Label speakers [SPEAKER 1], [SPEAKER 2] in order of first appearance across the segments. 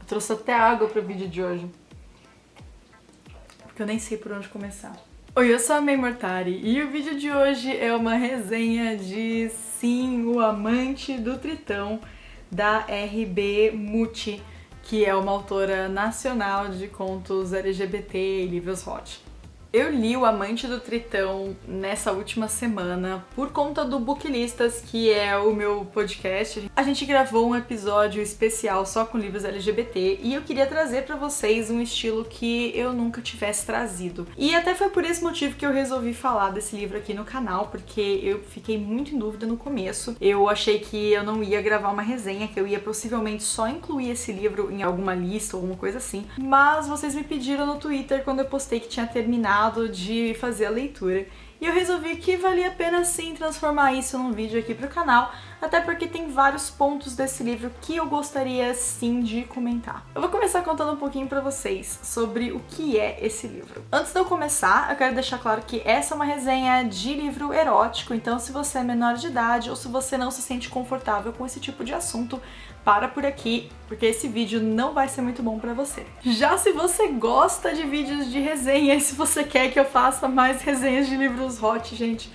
[SPEAKER 1] Eu trouxe até água pro vídeo de hoje, porque eu nem sei por onde começar. Oi, eu sou a May Mortari e o vídeo de hoje é uma resenha de Sim, o Amante do Tritão, da R.B. Muti, que é uma autora nacional de contos LGBT e livros hot. Eu li O Amante do Tritão nessa última semana por conta do Booklistas, que é o meu podcast. A gente gravou um episódio especial só com livros LGBT e eu queria trazer pra vocês um estilo que eu nunca tivesse trazido. E até foi por esse motivo que eu resolvi falar desse livro aqui no canal, porque eu fiquei muito em dúvida no começo. Eu achei que eu não ia gravar uma resenha, que eu ia possivelmente só incluir esse livro em alguma lista ou alguma coisa assim. Mas vocês me pediram no Twitter quando eu postei que tinha terminado de fazer a leitura. E eu resolvi que valia a pena sim transformar isso num vídeo aqui pro canal, até porque tem vários pontos desse livro que eu gostaria sim de comentar. Eu vou começar contando um pouquinho pra vocês sobre o que é esse livro. Antes de eu começar, eu quero deixar claro que essa é uma resenha de livro erótico, então se você é menor de idade ou se você não se sente confortável com esse tipo de assunto, para por aqui, porque esse vídeo não vai ser muito bom pra você. Já se você gosta de vídeos de resenha e se você quer que eu faça mais resenhas de livros hot, gente,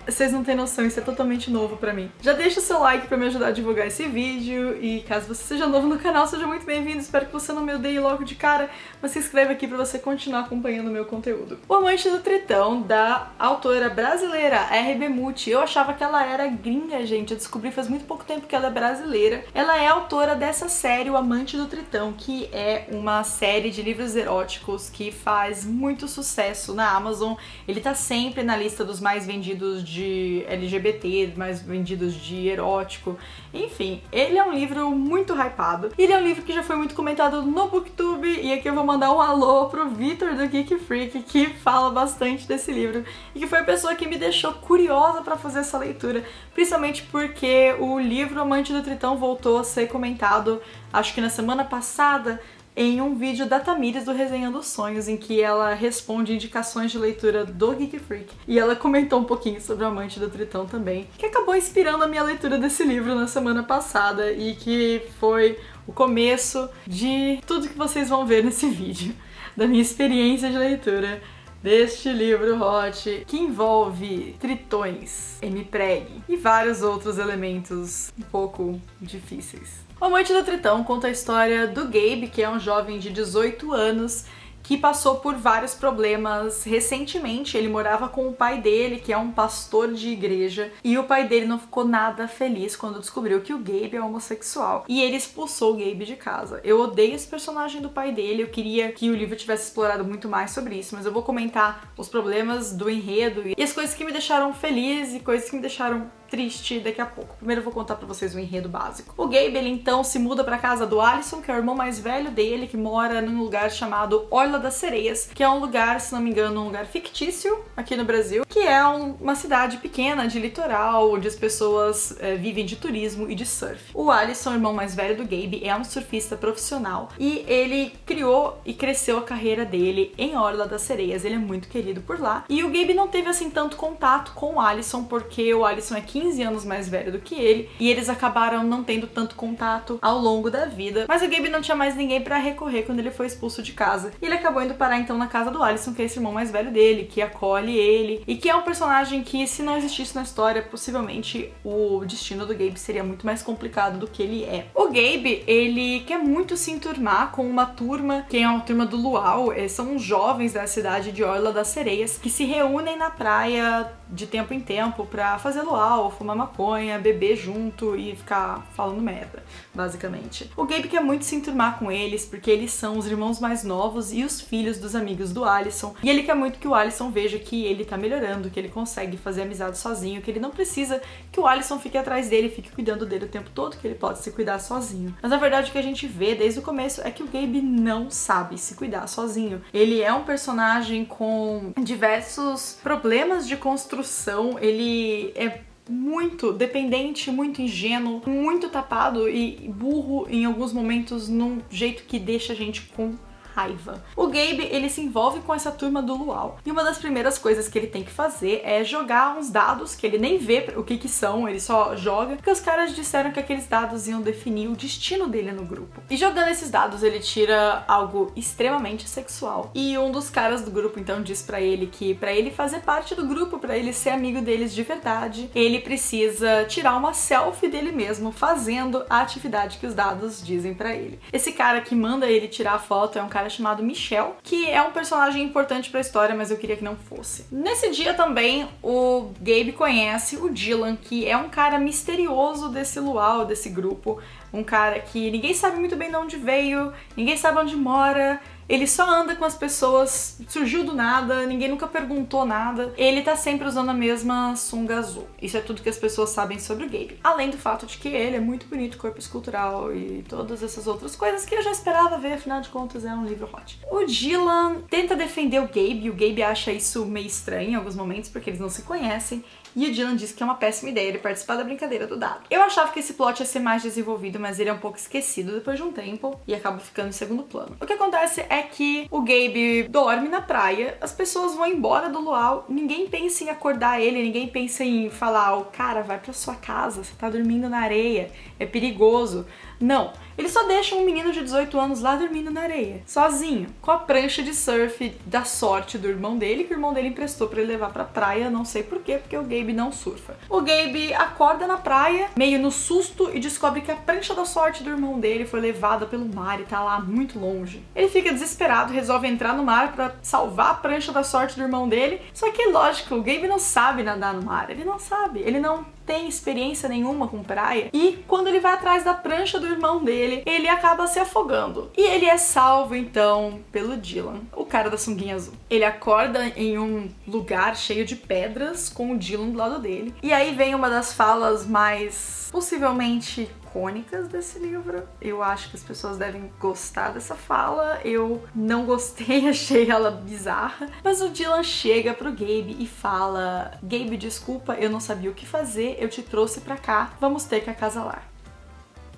[SPEAKER 1] vocês não têm noção, isso é totalmente novo pra mim. Já deixa o seu like pra me ajudar a divulgar esse vídeo e caso você seja novo no canal, seja muito bem-vindo. Espero que você não me odeie logo de cara, mas se inscreva aqui pra você continuar acompanhando o meu conteúdo. O Amante do Tritão, da autora brasileira R.B. Muti. Eu achava que ela era gringa, gente. Eu descobri faz muito pouco tempo que ela é brasileira. Ela é autora dessa série, O Amante do Tritão, que é uma série de livros eróticos que faz muito sucesso na Amazon. Ele tá sempre na lista dos mais vendidos de LGBT, mais vendidos de erótico, enfim, ele é um livro muito hypado. Ele é um livro que já foi muito comentado no Booktube, e aqui eu vou mandar um alô pro Vitor do Geek Freak, que fala bastante desse livro, e que foi a pessoa que me deixou curiosa pra fazer essa leitura, principalmente porque o livro Amante do Tritão voltou a ser comentado, acho que na semana passada, em um vídeo da Tamires do Resenhando Sonhos, em que ela responde indicações de leitura do Geek Freak. E ela comentou um pouquinho sobre o Amante do Tritão também, que acabou inspirando a minha leitura desse livro na semana passada e que foi o começo de tudo que vocês vão ver nesse vídeo, da minha experiência de leitura deste livro hot que envolve tritões, M-Preg e vários outros elementos um pouco difíceis. O Amante do Tritão conta a história do Gabe, que é um jovem de 18 anos que passou por vários problemas recentemente. Ele morava com o pai dele, que é um pastor de igreja, e o pai dele não ficou nada feliz quando descobriu que o Gabe é homossexual, e ele expulsou o Gabe de casa. Eu odeio esse personagem do pai dele, eu queria que o livro tivesse explorado muito mais sobre isso, mas eu vou comentar os problemas do enredo e as coisas que me deixaram feliz e coisas que me deixaram triste daqui a pouco. Primeiro eu vou contar pra vocês o enredo básico. O Gabe, ele então se muda pra casa do Alisson, que é o irmão mais velho dele, que mora num lugar chamado Orla das Sereias, que é um lugar, se não me engano, um lugar fictício aqui no Brasil, que é uma cidade pequena de litoral, onde as pessoas vivem de turismo e de surf. O Alisson, irmão mais velho do Gabe, é um surfista profissional e ele criou e cresceu a carreira dele em Orla das Sereias. Ele é muito querido por lá. E o Gabe não teve assim tanto contato com o Alisson, porque o Alisson é 15 anos mais velho do que ele, e eles acabaram não tendo tanto contato ao longo da vida. Mas o Gabe não tinha mais ninguém pra recorrer quando ele foi expulso de casa. E ele acabou indo parar então na casa do Alisson, que é esse irmão mais velho dele, que acolhe ele, e que é um personagem que, se não existisse na história, possivelmente o destino do Gabe seria muito mais complicado do que ele é. O Gabe, ele quer muito se enturmar com uma turma, que é uma turma do Luau, são os jovens da cidade de Orla das Sereias, que se reúnem na praia de tempo em tempo pra fazer luau, fumar maconha, beber junto e ficar falando merda, basicamente. O Gabe quer muito se enturmar com eles, porque eles são os irmãos mais novos e os filhos dos amigos do Alisson, e ele quer muito que o Alisson veja que ele tá melhorando, que ele consegue fazer amizade sozinho, que ele não precisa que o Alisson fique atrás dele, fique cuidando dele o tempo todo, que ele pode se cuidar sozinho. Mas na verdade o que a gente vê desde o começo é que o Gabe não sabe se cuidar sozinho. Ele é um personagem com diversos problemas de construção, ele é muito dependente, muito ingênuo, muito tapado e burro em alguns momentos, num jeito que deixa a gente com raiva. O Gabe, ele se envolve com essa turma do Luau, e uma das primeiras coisas que ele tem que fazer é jogar uns dados que ele nem vê o que são, ele só joga, porque os caras disseram que aqueles dados iam definir o destino dele no grupo. E jogando esses dados, ele tira algo extremamente sexual. E um dos caras do grupo então diz pra ele que pra ele fazer parte do grupo, pra ele ser amigo deles de verdade, ele precisa tirar uma selfie dele mesmo fazendo a atividade que os dados dizem pra ele. Esse cara que manda ele tirar a foto é um cara chamado Michel, que é um personagem importante pra história, mas eu queria que não fosse. Nesse dia também, o Gabe conhece o Dylan, que é um cara misterioso desse luau, desse grupo, um cara que ninguém sabe muito bem de onde veio, ninguém sabe onde mora, ele só anda com as pessoas, surgiu do nada, ninguém nunca perguntou nada. Ele tá sempre usando a mesma sunga azul. Isso é tudo que as pessoas sabem sobre o Gabe. Além do fato de que ele é muito bonito, corpo escultural e todas essas outras coisas que eu já esperava ver, afinal de contas é um livro hot. O Dylan tenta defender o Gabe acha isso meio estranho em alguns momentos porque eles não se conhecem. E o Dylan diz que é uma péssima ideia ele participar da brincadeira do dado. Eu achava que esse plot ia ser mais desenvolvido, mas ele é um pouco esquecido depois de um tempo e acaba ficando em segundo plano. O que acontece é que o Gabe dorme na praia, as pessoas vão embora do luau, ninguém pensa em acordar ele, ninguém pensa em falar, oh, cara, vai pra sua casa, você tá dormindo na areia, é perigoso. Não, eles só deixam um menino de 18 anos lá dormindo na areia, sozinho, com a prancha de surf da sorte do irmão dele, que o irmão dele emprestou pra ele levar pra praia, não sei porquê, porque o Gabe não surfa. O Gabe acorda na praia, meio no susto, e descobre que a prancha da sorte do irmão dele foi levada pelo mar e tá lá muito longe. Ele fica desesperado, resolve entrar no mar pra salvar a prancha da sorte do irmão dele, só que lógico, o Gabe não sabe nadar no mar, ele não sabe, ele não tem experiência nenhuma com praia, e quando ele vai atrás da prancha do irmão dele, ele acaba se afogando. E ele é salvo, então, pelo Dylan, o cara da sunguinha azul. Ele acorda em um lugar cheio de pedras, com o Dylan do lado dele. E aí vem uma das falas mais, possivelmente, icônicas desse livro. Eu acho que as pessoas devem gostar dessa fala. Eu não gostei, achei ela bizarra. Mas o Dylan chega pro Gabe e fala: Gabe, desculpa, eu não sabia o que fazer, eu te trouxe pra cá, vamos ter que acasalar.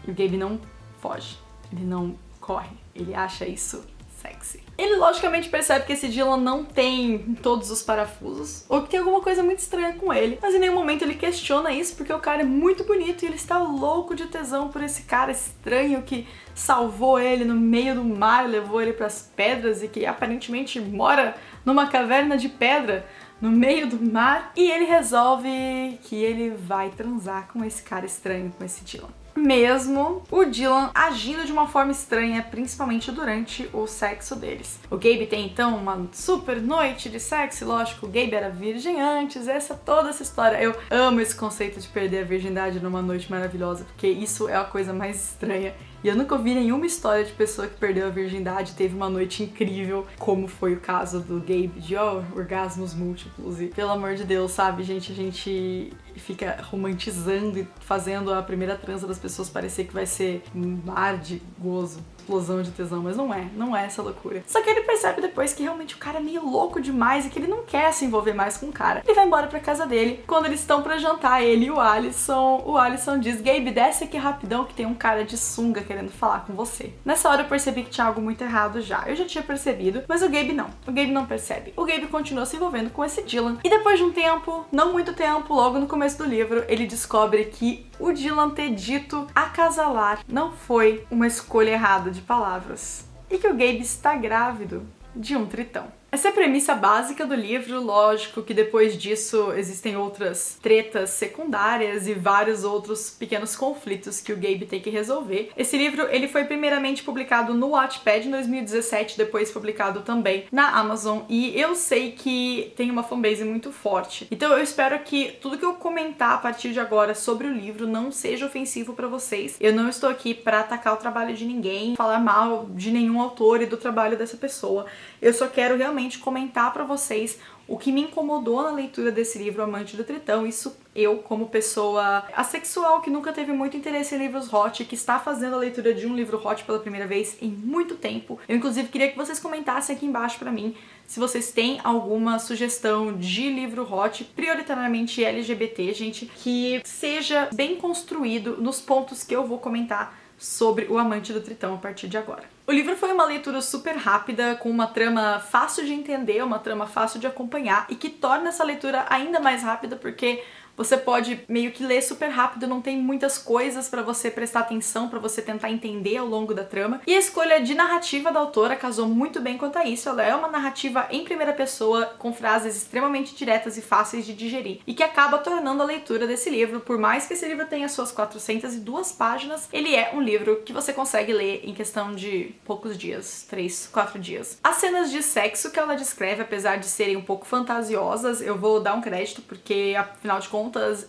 [SPEAKER 1] E o Gabe não foge, ele não corre, ele acha isso sexy. Ele logicamente percebe que esse Dylan não tem todos os parafusos, ou que tem alguma coisa muito estranha com ele, mas em nenhum momento ele questiona isso, porque o cara é muito bonito e ele está louco de tesão por esse cara estranho que salvou ele no meio do mar, levou ele pras pedras e que aparentemente mora numa caverna de pedra no meio do mar, e ele resolve que ele vai transar com esse cara estranho, com esse Dylan. Mesmo o Dylan agindo de uma forma estranha, principalmente durante o sexo deles. O Gabe tem então uma super noite de sexo, lógico, o Gabe era virgem antes, toda essa história. Eu amo esse conceito de perder a virgindade numa noite maravilhosa, porque isso é a coisa mais estranha. E eu nunca ouvi nenhuma história de pessoa que perdeu a virgindade e teve uma noite incrível, como foi o caso do Gabe, de orgasmos múltiplos. E pelo amor de Deus, sabe, gente, a gente fica romantizando e fazendo a primeira transa das pessoas parecer que vai ser um mar de gozo, explosão de tesão, mas não é essa loucura. Só que ele percebe depois que realmente o cara é meio louco demais e que ele não quer se envolver mais com o cara. Ele vai embora pra casa dele. Quando eles estão pra jantar, ele e o Alisson diz: Gabe, desce aqui rapidão que tem um cara de sunga querendo falar com você. Nessa hora eu percebi que tinha algo muito errado já. Eu já tinha percebido, mas o Gabe não. O Gabe não percebe. O Gabe continua se envolvendo com esse Dylan. E depois de um tempo, não muito tempo, logo no começo do livro, ele descobre que o Dylan ter dito acasalar não foi uma escolha errada de palavras. E que o Gabe está grávido de um tritão. Essa é a premissa básica do livro, lógico que depois disso existem outras tretas secundárias e vários outros pequenos conflitos que o Gabe tem que resolver. Esse livro, ele foi primeiramente publicado no Wattpad em 2017, depois publicado também na Amazon, e eu sei que tem uma fanbase muito forte. Então eu espero que tudo que eu comentar a partir de agora sobre o livro não seja ofensivo pra vocês. Eu não estou aqui pra atacar o trabalho de ninguém, falar mal de nenhum autor e do trabalho dessa pessoa. Eu só quero realmente comentar pra vocês o que me incomodou na leitura desse livro, Amante do Tritão. Isso eu, como pessoa assexual que nunca teve muito interesse em livros hot, que está fazendo a leitura de um livro hot pela primeira vez em muito tempo. Eu, inclusive, queria que vocês comentassem aqui embaixo pra mim se vocês têm alguma sugestão de livro hot, prioritariamente LGBT, gente, que seja bem construído nos pontos que eu vou comentar sobre o amante do Tritão a partir de agora. O livro foi uma leitura super rápida, com uma trama fácil de entender, uma trama fácil de acompanhar e que torna essa leitura ainda mais rápida porque você pode meio que ler super rápido, não tem muitas coisas pra você prestar atenção, pra você tentar entender ao longo da trama. E a escolha de narrativa da autora casou muito bem quanto a isso. Ela é uma narrativa em primeira pessoa, com frases extremamente diretas e fáceis de digerir, e que acaba tornando a leitura desse livro, por mais que esse livro tenha suas 402 páginas, ele é um livro que você consegue ler em questão de poucos dias, 3, 4 dias. As cenas de sexo que ela descreve, apesar de serem um pouco fantasiosas, eu vou dar um crédito, porque afinal de contas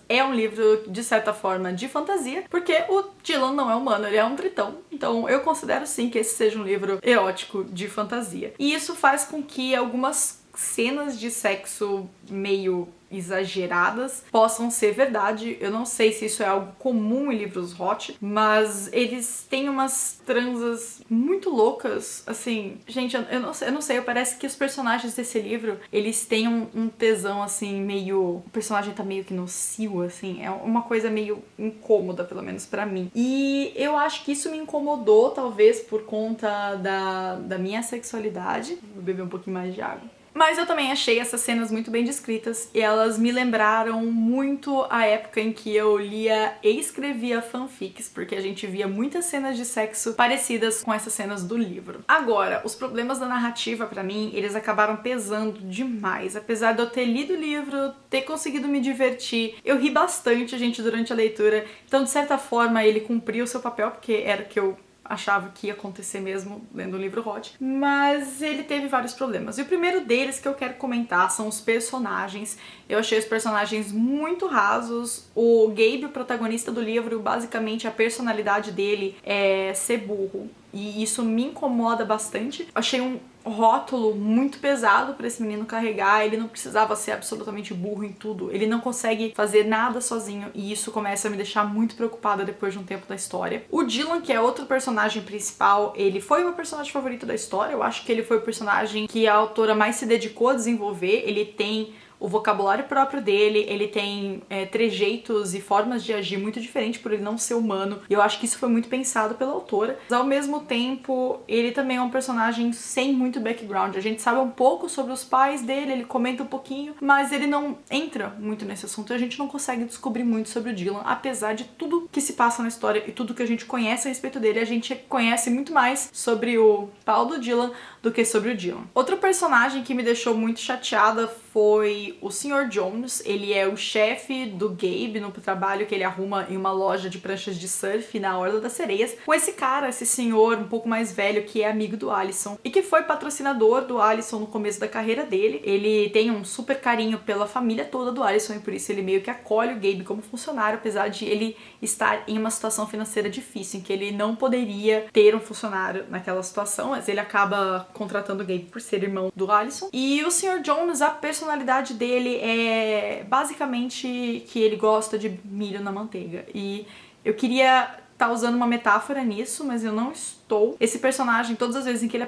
[SPEAKER 1] é um livro, de certa forma, de fantasia, porque o Dylan não é humano, ele é um tritão. Então eu considero sim que esse seja um livro erótico de fantasia. E isso faz com que algumas cenas de sexo meio exageradas possam ser verdade. Eu não sei se isso é algo comum em livros hot, mas eles têm umas transas muito loucas, assim, gente, eu não sei, parece que os personagens desse livro, eles têm um tesão, assim, meio, o personagem tá meio que nocivo, assim, é uma coisa meio incômoda, pelo menos pra mim. E eu acho que isso me incomodou, talvez, por conta da minha sexualidade. Vou beber um pouquinho mais de água. Mas eu também achei essas cenas muito bem descritas e elas me lembraram muito a época em que eu lia e escrevia fanfics, porque a gente via muitas cenas de sexo parecidas com essas cenas do livro. Agora, os problemas da narrativa, pra mim, eles acabaram pesando demais. Apesar de eu ter lido o livro, ter conseguido me divertir, eu ri bastante, gente, durante a leitura. Então, de certa forma, ele cumpriu o seu papel, porque era o que eu achava que ia acontecer mesmo lendo um livro hot, mas ele teve vários problemas. E o primeiro deles que eu quero comentar são os personagens. Eu achei os personagens muito rasos. O Gabe, o protagonista do livro, basicamente a personalidade dele é ser burro. E isso me incomoda bastante. Achei um rótulo muito pesado pra esse menino carregar. Ele não precisava ser absolutamente burro em tudo. Ele não consegue fazer nada sozinho e isso começa a me deixar muito preocupada depois de um tempo da história. O Dylan, que é outro personagem principal, ele foi o meu personagem favorito da história. Eu acho que ele foi o personagem que a autora mais se dedicou a desenvolver. Ele tem o vocabulário próprio dele, ele tem trejeitos e formas de agir muito diferentes por ele não ser humano, e eu acho que isso foi muito pensado pela autora. Mas ao mesmo tempo, ele também é um personagem sem muito background. A gente sabe um pouco sobre os pais dele, ele comenta um pouquinho, mas ele não entra muito nesse assunto e a gente não consegue descobrir muito sobre o Dylan, apesar de tudo que se passa na história e tudo que a gente conhece a respeito dele. A gente conhece muito mais sobre o pau do Dylan do que sobre o Dylan. Outro personagem que me deixou muito chateada foi o Sr. Jones. Ele é o chefe do Gabe no trabalho que ele arruma em uma loja de pranchas de surf na Orla das Sereias, com esse cara, esse senhor um pouco mais velho que é amigo do Allison e que foi patrocinador do Allison no começo da carreira dele. Ele tem um super carinho pela família toda do Allison e por isso ele meio que acolhe o Gabe como funcionário, apesar de ele estar em uma situação financeira difícil, em que ele não poderia ter um funcionário naquela situação, mas ele acaba contratando o Gabe por ser irmão do Allison. E o Sr. Jones, a personalidade dele é basicamente que ele gosta de milho na manteiga. E eu queria estar usando uma metáfora nisso, mas eu não estou. Esse personagem, todas as vezes em que ele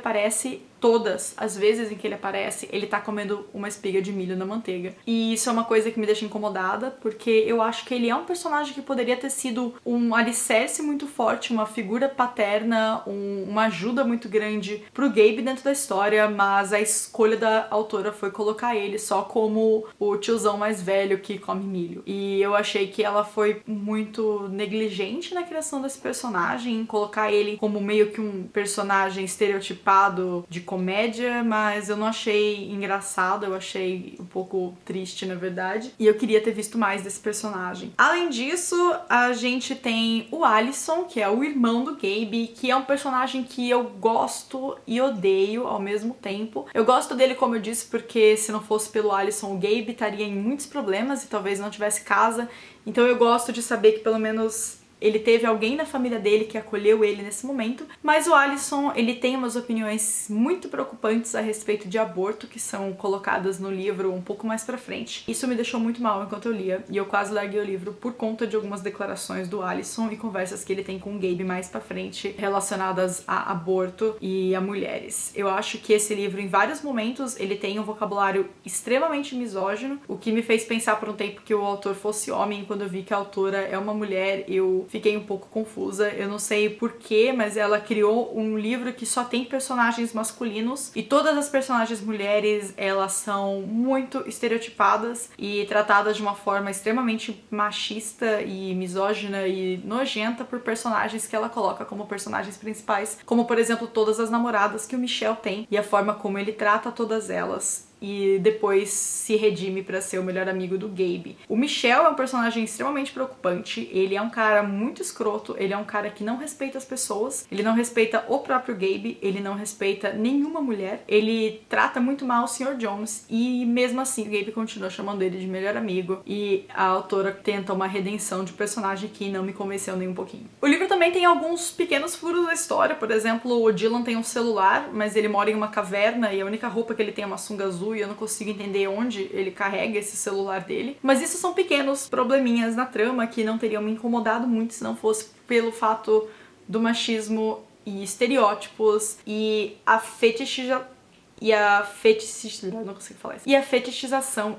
[SPEAKER 1] aparece, ele tá comendo uma espiga de milho na manteiga. E isso é uma coisa que me deixa incomodada, porque eu acho que ele é um personagem que poderia ter sido um alicerce muito forte, uma figura paterna, uma ajuda muito grande pro Gabe dentro da história, mas a escolha da autora foi colocar ele só como o tiozão mais velho que come milho. E eu achei que ela foi muito negligente na criação desse personagem, colocar ele como meio que um personagem estereotipado de comédia, mas eu não achei engraçado, eu achei um pouco triste, na verdade, e eu queria ter visto mais desse personagem. Além disso, a gente tem o Allison, que é o irmão do Gabe, que é um personagem que eu gosto e odeio ao mesmo tempo. Eu gosto dele, como eu disse, porque se não fosse pelo Allison, o Gabe estaria em muitos problemas e talvez não tivesse casa, então eu gosto de saber que pelo menos ele teve alguém na família dele que acolheu ele nesse momento, mas o Allison, ele tem umas opiniões muito preocupantes a respeito de aborto que são colocadas no livro um pouco mais pra frente. Isso me deixou muito mal enquanto eu lia, e eu quase larguei o livro por conta de algumas declarações do Allison e conversas que ele tem com o Gabe mais pra frente relacionadas a aborto e a mulheres. Eu acho que esse livro, em vários momentos, ele tem um vocabulário extremamente misógino, o que me fez pensar por um tempo que o autor fosse homem, e quando eu vi que a autora é uma mulher, eu fiquei um pouco confusa. Eu não sei porquê, mas ela criou um livro que só tem personagens masculinos e todas as personagens mulheres, elas são muito estereotipadas e tratadas de uma forma extremamente machista e misógina e nojenta por personagens que ela coloca como personagens principais, como por exemplo todas as namoradas que o Michel tem e a forma como ele trata todas elas e depois se redime pra ser o melhor amigo do Gabe. O Michel é um personagem extremamente preocupante, ele é um cara muito escroto, ele é um cara que não respeita as pessoas, ele não respeita o próprio Gabe, ele não respeita nenhuma mulher, ele trata muito mal o Sr. Jones e mesmo assim o Gabe continua chamando ele de melhor amigo e a autora tenta uma redenção de personagem que não me convenceu nem um pouquinho. O livro também tem alguns pequenos furos da história, por exemplo, o Dylan tem um celular, mas ele mora em uma caverna e a única roupa que ele tem é uma sunga azul e eu não consigo entender onde ele carrega esse celular dele. Mas isso são pequenos probleminhas na trama que não teriam me incomodado muito se não fosse pelo fato do machismo e estereótipos e a fetichização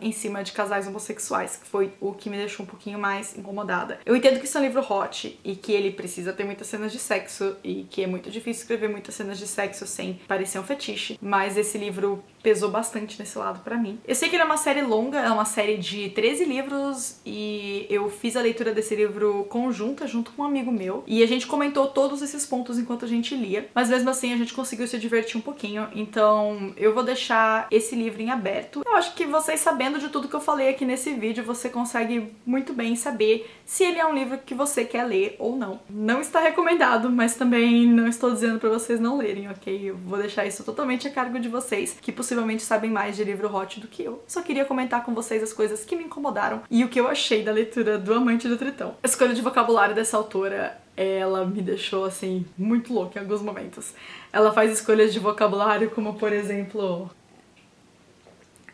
[SPEAKER 1] em cima de casais homossexuais, que foi o que me deixou um pouquinho mais incomodada. Eu entendo que isso é um livro hot e que ele precisa ter muitas cenas de sexo e que é muito difícil escrever muitas cenas de sexo sem parecer um fetiche, mas esse livro pesou bastante nesse lado pra mim. Eu sei que ele é uma série longa, é uma série de 13 livros e eu fiz a leitura desse livro conjunta junto com um amigo meu e a gente comentou todos esses pontos enquanto a gente lia, mas mesmo assim a gente conseguiu se divertir um pouquinho, então eu vou deixar esse livro em aberto. Eu acho que vocês sabendo de tudo que eu falei aqui nesse vídeo, você consegue muito bem saber se ele é um livro que você quer ler ou não. Não está recomendado, mas também não estou dizendo pra vocês não lerem, ok? Eu vou deixar isso totalmente a cargo de vocês, que possivelmente sabem mais de livro hot do que eu. Só queria comentar com vocês as coisas que me incomodaram e o que eu achei da leitura do Amante do Tritão. A escolha de vocabulário dessa autora, ela me deixou, assim, muito louca em alguns momentos. Ela faz escolhas de vocabulário como, por exemplo,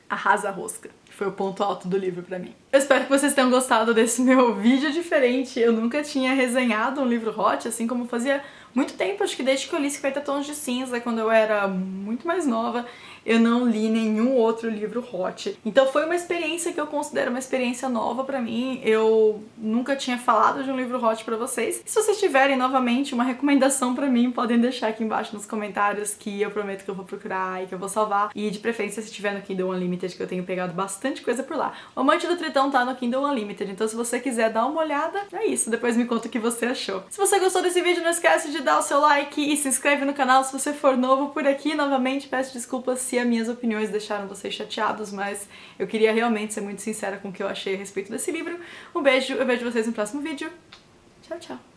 [SPEAKER 1] arrasa-rosca. Foi o ponto alto do livro pra mim. Eu espero que vocês tenham gostado desse meu vídeo diferente. Eu nunca tinha resenhado um livro hot, assim como fazia muito tempo, acho que desde que eu li 50 Tons de Cinza, quando eu era muito mais nova, eu não li nenhum outro livro hot. Então foi uma experiência que eu considero uma experiência nova pra mim. Eu nunca tinha falado de um livro hot pra vocês. Se vocês tiverem novamente uma recomendação pra mim, podem deixar aqui embaixo nos comentários, que eu prometo que eu vou procurar e que eu vou salvar. E de preferência se tiver no Kindle Unlimited, que eu tenho pegado bastante coisa por lá. O Amante do Tritão tá no Kindle Unlimited, então se você quiser dar uma olhada, é isso. Depois me conta o que você achou. Se você gostou desse vídeo, não esquece de dar o seu like e se inscreve no canal se você for novo por aqui. Novamente, peço desculpas se as minhas opiniões deixaram vocês chateados, mas eu queria realmente ser muito sincera com o que eu achei a respeito desse livro. Um beijo, eu vejo vocês no próximo vídeo. Tchau, tchau!